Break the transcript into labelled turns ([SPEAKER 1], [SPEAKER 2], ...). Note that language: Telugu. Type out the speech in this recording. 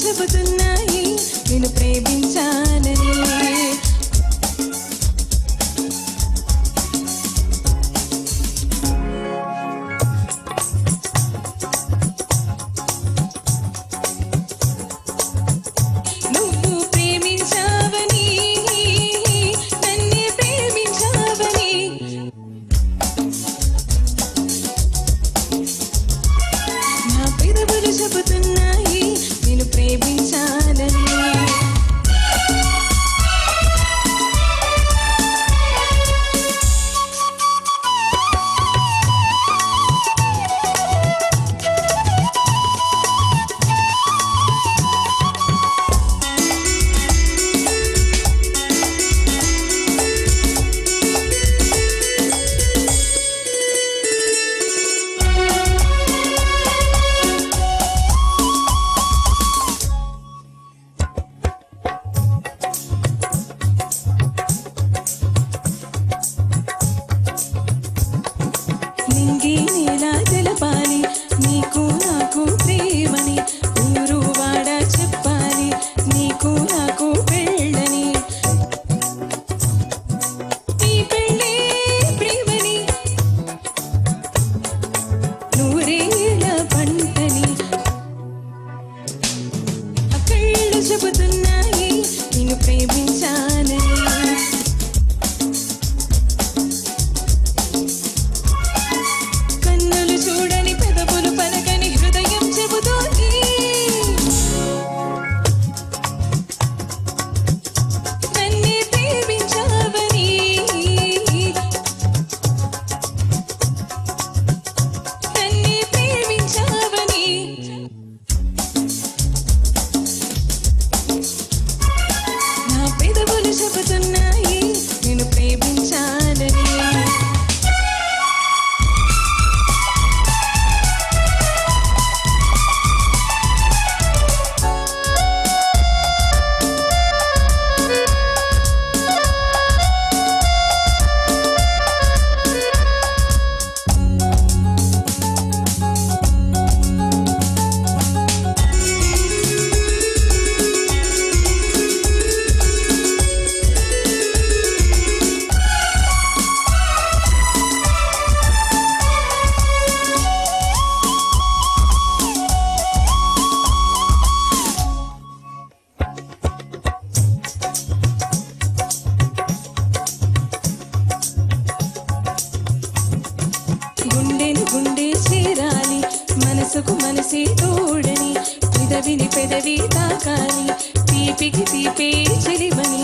[SPEAKER 1] చెబుతున్నాయి నేను ప్రేమించానని. నువ్వు ప్రేమించావని నన్నే ప్రేమించావని నా పెదవులు చెబుతున్నాయి నేను ప్రేమించానని. నింగి నేలా తెలపాలి నీకు నాకు ప్రేమని, ఊరు వాడ చెప్పాలి నీకు నాకు పెళ్ళని. ఈ పెళ్ళే ప్రేమని నూరేళ్ళ పంటని. ఆ కళ్ళు చెబుతున్నాయి నిన్ను ప్రేమించానని. కన్నులు చూడని పెదవులు పలకని హృదయం చెబుతోంది నన్నే ప్రేమించావని. నన్నే ప్రేమించావని. నా పెదవులు చెబుతున్నాయి నేను ప్రేమించానని. గుండెను గుండె చేరాలి మనసుకు మనసే తోడని, పెదవిని పెదవి తాకాలి తీపికి తీపే చెలిమని.